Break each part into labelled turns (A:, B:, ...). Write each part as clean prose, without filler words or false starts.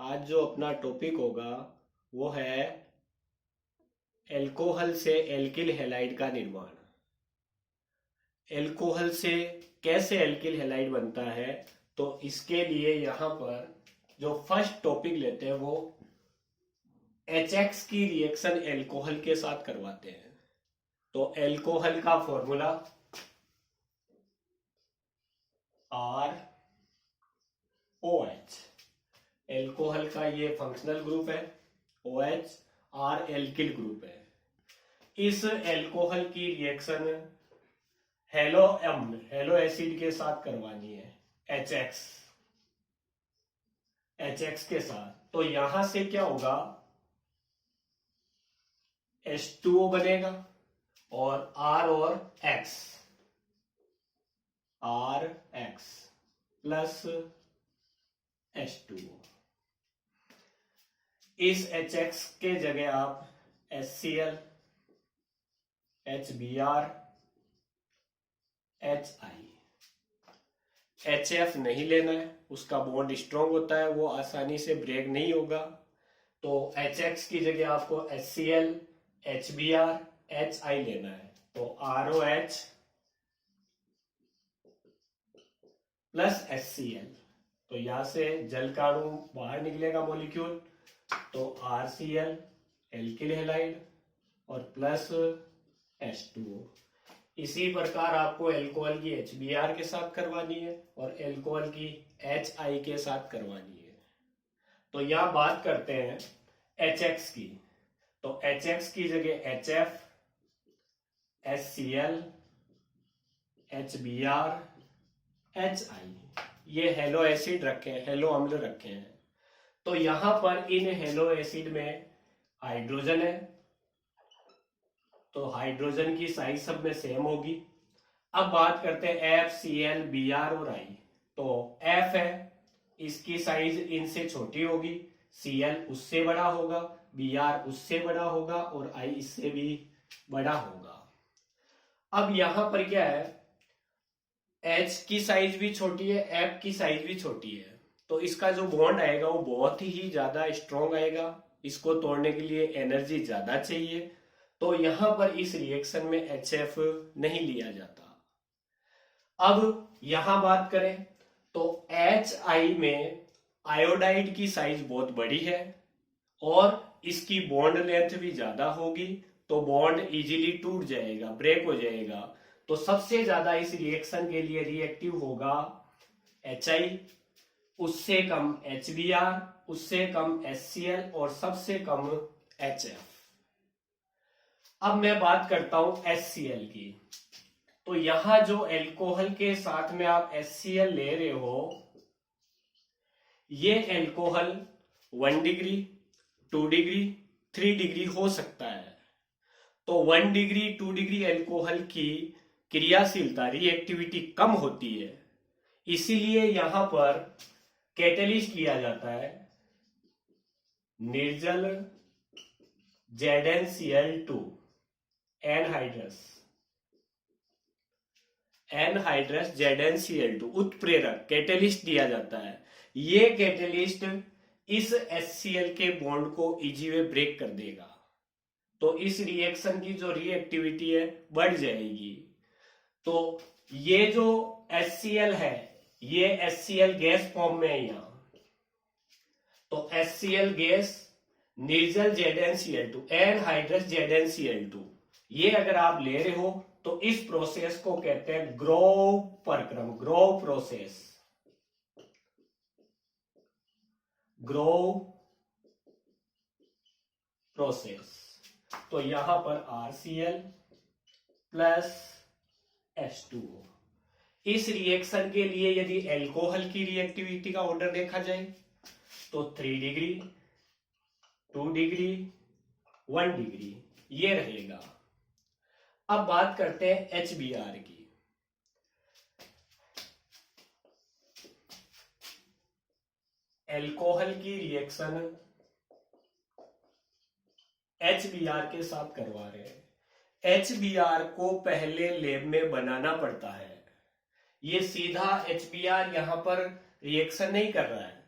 A: आज जो अपना टॉपिक होगा वो है एल्कोहल से एल्किल हैलाइड का निर्माण। एल्कोहल से कैसे एल्किल हैलाइड बनता है, तो इसके लिए यहाँ पर जो फर्स्ट टॉपिक लेते हैं वो HX की रिएक्शन एल्कोहल के साथ करवाते हैं। तो एल्कोहल का फॉर्मूला ROH, एल्कोहल का ये फंक्शनल ग्रुप है, OH R एल्किल ग्रुप है। इस एल्कोहल की रिएक्शन हेलो एसिड के साथ करवानी है, HX के साथ। तो यहां से क्या होगा, H2O बनेगा और R और RX प्लस H2O। इस HX के जगह आप HCl, HBr, HI, HF नहीं लेना है, उसका बॉन्ड स्ट्रॉन्ग होता है, वो आसानी से ब्रेक नहीं होगा। तो HX की जगह आपको HCl, HBr, HI लेना है। तो ROH प्लस HCl, तो यहां से जल का अणु बाहर निकलेगा मॉलिक्यूल, तो RCl एल्किल हैलाइड और प्लस H2O। इसी प्रकार आपको एल्कोहल की HBr के साथ करवानी है और एल्कोहल की HI के साथ करवानी है। तो यहां बात करते हैं HX की। तो HX की जगह HF, HCl, HBr, HI, ये हेलो एसिड रखे हैं, हेलो अम्ल रखे हैं। तो यहां पर इन हेलो एसिड में हाइड्रोजन है, तो हाइड्रोजन की साइज सब में सेम होगी। अब बात करते हैं FCl, Br और I। तो F है, इसकी साइज इनसे छोटी होगी, Cl उससे बड़ा होगा, Br उससे बड़ा होगा और I इससे भी बड़ा होगा। अब यहां पर क्या है, H की साइज भी छोटी है, F की साइज भी छोटी है, तो इसका जो बॉन्ड आएगा वो बहुत ही ज्यादा स्ट्रॉन्ग आएगा। इसको तोड़ने के लिए एनर्जी ज्यादा चाहिए, तो यहां पर इस रिएक्शन में HF नहीं लिया जाता। अब यहां बात करें तो HI में आयोडाइड की साइज बहुत बड़ी है और इसकी बॉन्ड लेंथ भी ज्यादा होगी, तो बॉन्ड इजीली टूट जाएगा, ब्रेक हो जाएगा। तो सबसे ज्यादा इस रिएक्शन के लिए रिएक्टिव होगा HI, उससे कम HBr, उससे कम HCl और सबसे कम HF। अब मैं बात करता हूं HCl की। तो यहां जो एल्कोहल के साथ में आप HCl ले रहे हो, ये एल्कोहल 1 डिग्री, 2 डिग्री, 3 डिग्री हो सकता है। तो 1 डिग्री, 2 डिग्री एल्कोहल की क्रियाशीलता, रिएक्टिविटी कम होती है, इसीलिए यहां पर कैटेलिस्ट किया जाता है निर्जल ZnCl2 एनहाइड्रस ZnCl2 उत्प्रेरक कैटेलिस्ट दिया जाता है। ये कैटेलिस्ट इस HCl के बॉन्ड को इजी वे ब्रेक कर देगा, तो इस रिएक्शन की जो रिएक्टिविटी है बढ़ जाएगी। तो ये जो HCl है, ये HCl गैस फॉर्म में है यहां, तो HCl गैस निर्जल ZnCl2 एनहाइड्रस ZnCl2, ये अगर आप ले रहे हो तो इस प्रोसेस को कहते हैं ग्रोव प्रक्रम, ग्रोव प्रोसेस, ग्रोव प्रोसेस। तो यहां पर RCl प्लस H2O। इस रिएक्शन के लिए यदि एल्कोहल की रिएक्टिविटी का ऑर्डर देखा जाए तो 3 डिग्री, 2 डिग्री, 1 डिग्री ये रहेगा। अब बात करते हैं HBr की। एल्कोहल की रिएक्शन HBr के साथ करवा रहे हैं। HBr को पहले लैब में बनाना पड़ता है, ये सीधा HBr यहां पर रिएक्शन नहीं कर रहा है।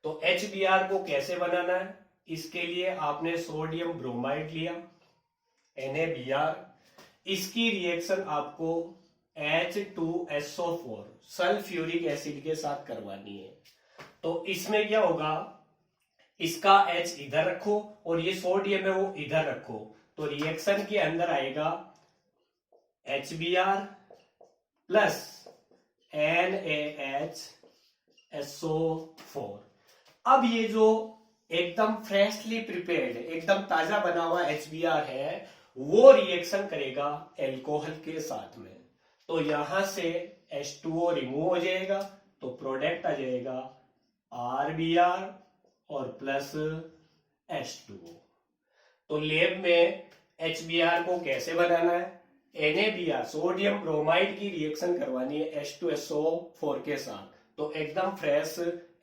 A: तो HBr को कैसे बनाना है, इसके लिए आपने सोडियम ब्रोमाइड लिया NaBr, इसकी रिएक्शन आपको H2SO4 सल्फ्यूरिक एसिड के साथ करवानी है। तो इसमें क्या होगा, इसका H इधर रखो और ये सोडियम है वो इधर रखो, तो रिएक्शन के अंदर आएगा HBr प्लस NaHSO4। अब ये जो एकदम फ्रेशली प्रिपेयर्ड, एकदम ताजा बना हुआ HBr है, वो रिएक्शन करेगा एल्कोहल के साथ में। तो यहां से H2O रिमूव हो जाएगा, तो प्रोडक्ट आ जाएगा RBr और प्लस H2O। तो लेब में HBr को कैसे बनाना है, NaBr सोडियम ब्रोमाइड की रिएक्शन करवानी है H2SO4 के साथ, तो एकदम फ्रेश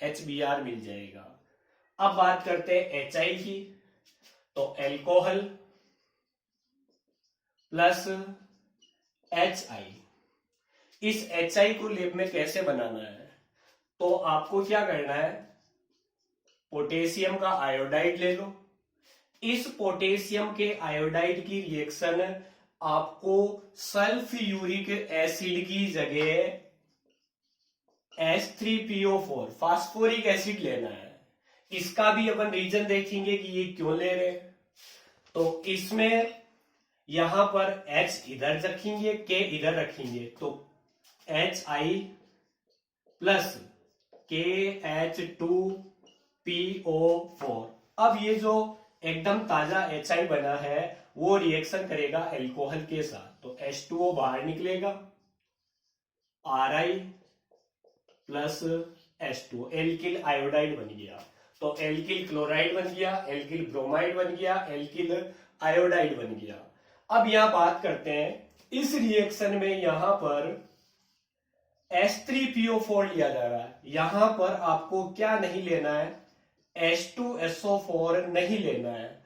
A: HBr मिल जाएगा। अब बात करते हैं HI की, तो एल्कोहल प्लस HI। इस HI को लेब में कैसे बनाना है, तो आपको क्या करना है, पोटेशियम का आयोडाइड ले लो। इस पोटेशियम के आयोडाइड की रिएक्शन आपको सल्फ्यूरिक एसिड की जगह H3PO4 फास्फोरिक एसिड लेना है। इसका भी अपन रीजन देखेंगे कि ये क्यों ले रहे हैं। तो इसमें यहां पर H इधर रखेंगे, K इधर रखेंगे, तो HI प्लस KH2PO4। अब ये जो एकदम ताजा HI बना है वो रिएक्शन करेगा एल्कोहल के साथ, तो H2O बाहर निकलेगा, Ri plus H2O, alkyl iodide बन गया। तो एल्किल क्लोराइड बन गया, एल्किल ब्रोमाइड बन गया, एल्किल आयोडाइड बन गया। अब यहां बात करते हैं, इस रिएक्शन में यहां पर H3PO4 लिया जा रहा है। यहां पर आपको क्या नहीं लेना है, H2SO4 नहीं लेना है।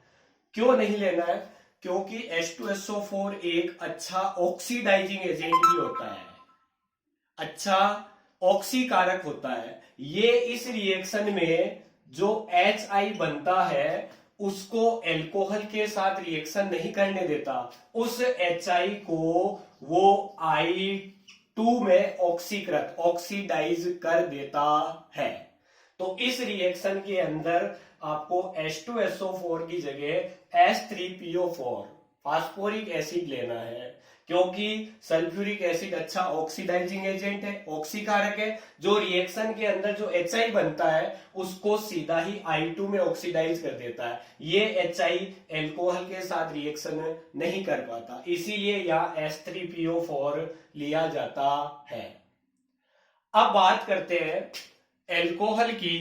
A: क्यों नहीं लेना है, क्योंकि H2SO4 एक अच्छा ऑक्सीडाइजिंग एजेंट भी होता है, अच्छा ऑक्सीकारक होता है। ये इस रिएक्शन में जो HI बनता है उसको एल्कोहल के साथ रिएक्शन नहीं करने देता, उस HI को वो I2 में ऑक्सीकृत ऑक्सीडाइज कर देता है। तो इस रिएक्शन के अंदर आपको H2SO4 की जगह H3PO4 फास्फोरिक एसिड लेना है, क्योंकि सल्फ्यूरिक एसिड अच्छा ऑक्सीडाइजिंग एजेंट है, ऑक्सीकारक है। जो रिएक्शन के अंदर जो HI बनता है उसको सीधा ही I2 में ऑक्सीडाइज कर देता है। ये HI एल्कोहल के साथ रिएक्शन नहीं कर पाता, इसीलिए यहाँ H3PO4 लिया जाता है। अब बात करते हैं एल्कोहल की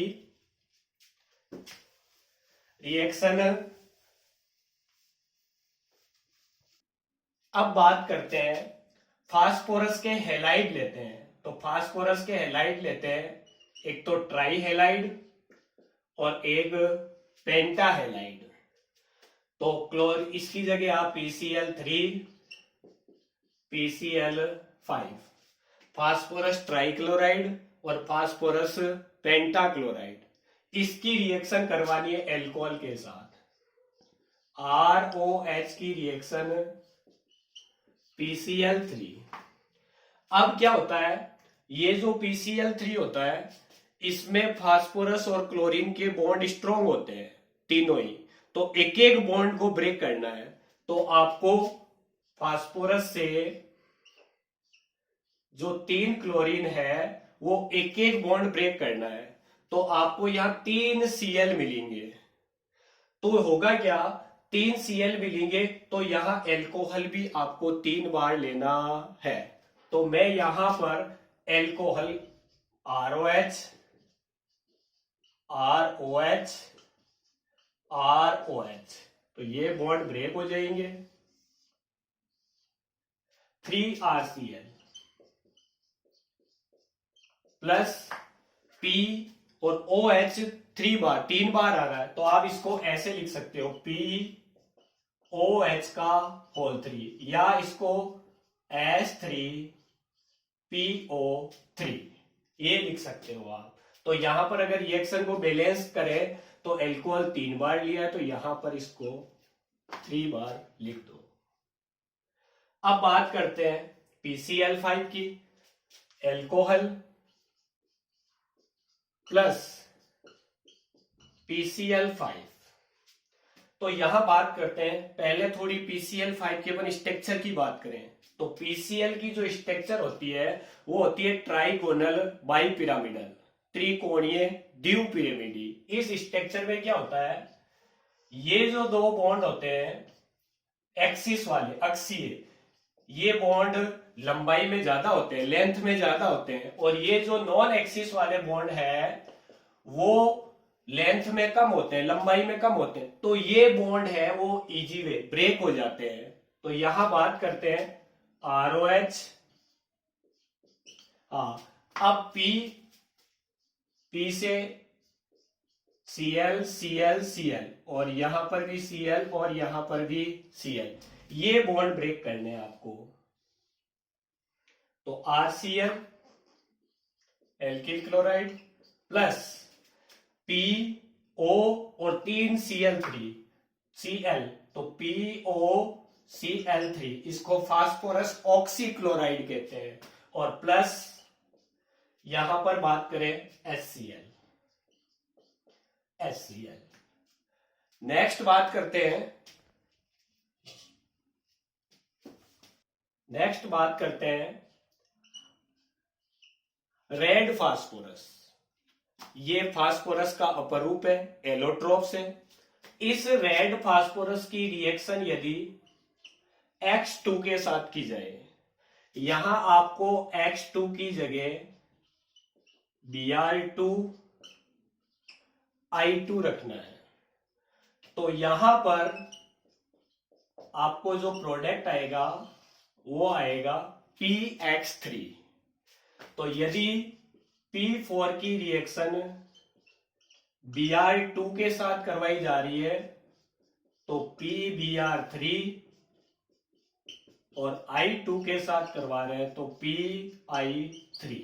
A: रिएक्शन। अब बात करते हैं फास्फोरस के हैलाइड लेते हैं। तो फास्फोरस के हैलाइड लेते हैं, एक तो ट्राई हैलाइड और एक पेंटा हैलाइड। तो क्लोर इसकी जगह आप PCl3 PCl5, फास्फोरस ट्राइक्लोराइड और फास्फोरस पेंटाक्लोराइड, इसकी रिएक्शन करवानी है एल्कोहल के साथ। ROH की रिएक्शन PCl3। अब क्या होता है, ये जो PCl3 होता है इसमें फास्फोरस और क्लोरीन के बॉन्ड स्ट्रॉन्ग होते हैं तीनों ही, तो एक एक बॉन्ड को ब्रेक करना है। तो आपको फास्फोरस से जो 3 क्लोरीन है वो एक एक बॉन्ड ब्रेक करना है, तो आपको यहां 3 Cl मिलेंगे। तो होगा क्या, 3 Cl मिलेंगे, तो यहां एल्कोहल भी आपको 3 बार लेना है। तो मैं यहां पर एल्कोहल ROH ROH ROH, तो ये बॉन्ड ब्रेक हो जाएंगे। 3RCl प्लस P और OH 3 बार आ रहा है, तो आप इसको ऐसे लिख सकते हो POH का होल 3, या इसको H3PO3 ये लिख सकते हो आप। तो यहां पर अगर रिएक्शन को बैलेंस करें तो एल्कोहल 3 बार लिया है, तो यहां पर इसको 3 बार लिख दो। अब बात करते हैं PCl5 की। Alcohol plus PCl5। तो यहां बात करते हैं, पहले थोड़ी PCl5 के अपन स्ट्रक्चर की बात करें। तो PCl की जो स्ट्रक्चर होती है वो होती है ट्राइगोनल बाइपिरामिडल, त्रिकोणीय द्विपिरामिडी। इस स्ट्रक्चर में क्या होता है, ये जो दो बॉन्ड होते हैं एक्सिस वाले, अक्षीय, ये बॉन्ड लंबाई में ज्यादा होते हैं, लेंथ में ज्यादा होते हैं, और ये जो नॉन एक्सिस वाले बॉन्ड है वो लेंथ में कम होते हैं, लंबाई में कम होते हैं। तो ये बॉन्ड है वो इजी वे ब्रेक हो जाते हैं। तो यहां बात करते हैं ROH। अब P से Cl, और यहां पर भी Cl और यहां पर भी Cl, ये बॉन्ड ब्रेक करने हैं आपको। तो RCl alkyl chloride plus PO और 3 Cl, तो POCl3, इसको फास्फोरस ऑक्सीक्लोराइड कहते हैं। और प्लस यहां पर बात करें HCl। नेक्स्ट बात करते हैं रेड फास्फोरस। ये फास्फोरस का अपरूप है, एलोट्रोप्स है। इस रेड फास्फोरस की रिएक्शन यदि X2 के साथ की जाए, यहां आपको X2 की जगह Br2I2 रखना है। तो यहां पर आपको जो प्रोडक्ट आएगा वो आएगा PX3। तो यदि P4 की रिएक्शन Br2 के साथ करवाई जा रही है तो PBr3, और I2 के साथ करवा रहे हैं तो PI3।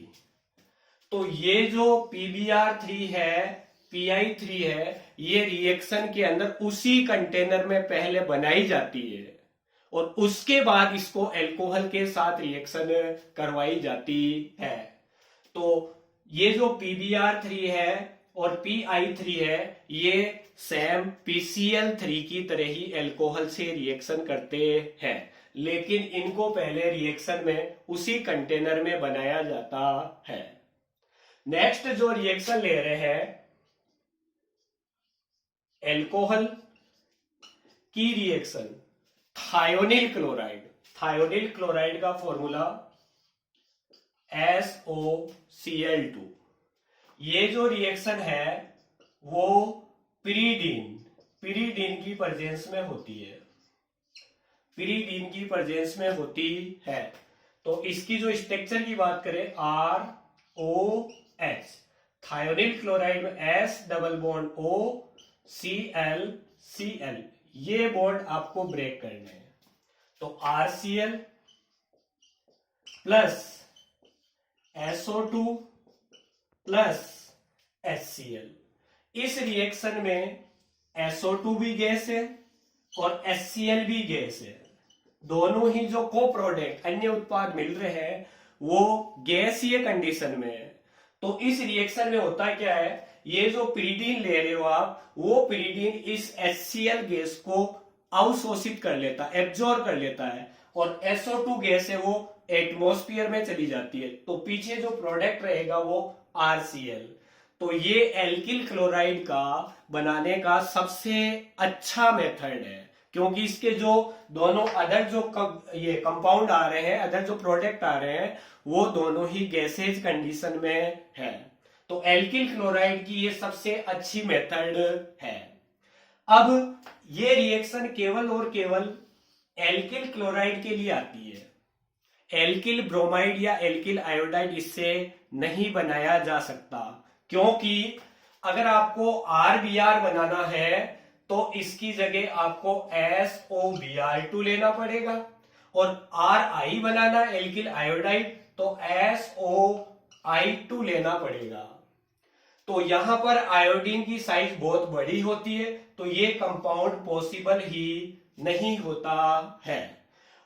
A: तो ये जो PBr3 है, PI3 है, ये रिएक्शन के अंदर उसी कंटेनर में पहले बनाई जाती है और उसके बाद इसको अल्कोहल के साथ रिएक्शन करवाई जाती है। तो ये जो PBr3 है और PI3 है, ये सेम PCl3 की तरह ही अल्कोहल से रिएक्शन करते हैं, लेकिन इनको पहले रिएक्शन में उसी कंटेनर में बनाया जाता है। नेक्स्ट जो रिएक्शन ले रहे हैं, अल्कोहल की reaction thionyl chloride. Thionyl chloride का फॉर्मूला SOCl2। ये जो रिएक्शन है वो पिरीडीन की प्रेजेंस में होती है, पिरीडीन की प्रेजेंस में होती है। तो इसकी जो स्ट्रक्चर की बात करें ROH, थायोनिल क्लोराइड में S double bond O Cl, ये बॉन्ड आपको ब्रेक करने हैं। तो RCl plus SO2 plus HCl। इस रिएक्शन में SO2 भी गैस है और HCl भी गैस है। दोनों ही जो को प्रोडक्ट अन्य उत्पाद मिल रहे हैं वो गैसीय कंडीशन में है। तो इस रिएक्शन में होता क्या है, ये जो पिरीडीन ले रहे हो आप, वो पिरीडीन इस HCl गैस को अवशोषित कर लेता है, एब्जॉर्ब कर लेता है, और SO2 गैस है वो एटमॉस्फेयर में चली जाती है। तो पीछे जो प्रोडक्ट रहेगा वो RCl। तो ये एल्किल क्लोराइड का बनाने का सबसे अच्छा मेथड है, क्योंकि इसके जो दोनों अदर जो ये कंपाउंड आ रहे हैं, अदर जो प्रोडक्ट आ रहे हैं, वो दोनों ही गैसेज कंडीशन में है। तो एल्किल क्लोराइड की ये सबसे अच्छी मेथड है। अब ये रिएक्शन केवल और केवल एल्किल क्लोराइड के लिए आती है। एल्किल ब्रोमाइड या एल्किल आयोडाइड इससे नहीं बनाया जा सकता, क्योंकि अगर आपको RBr बनाना है तो इसकी जगह आपको SOBr2 लेना पड़ेगा, और RI बनाना एल्किल आयोडाइड तो SOI2 लेना पड़ेगा। तो यहां पर आयोडीन की साइज बहुत बड़ी होती है, तो ये कंपाउंड पॉसिबल ही नहीं होता है।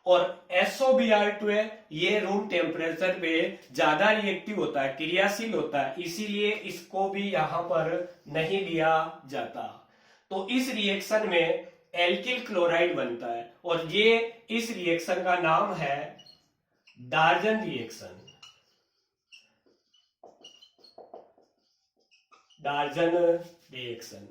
A: और SOBr2 है, ये रूम टेम्परेचर पे ज्यादा रिएक्टिव होता है, क्रियाशील होता है, इसीलिए इसको भी यहां पर नहीं लिया जाता। तो इस रिएक्शन में एल्किल क्लोराइड बनता है और ये इस रिएक्शन का नाम है डार्जन रिएक्शन। डार्जन रिएक्शन।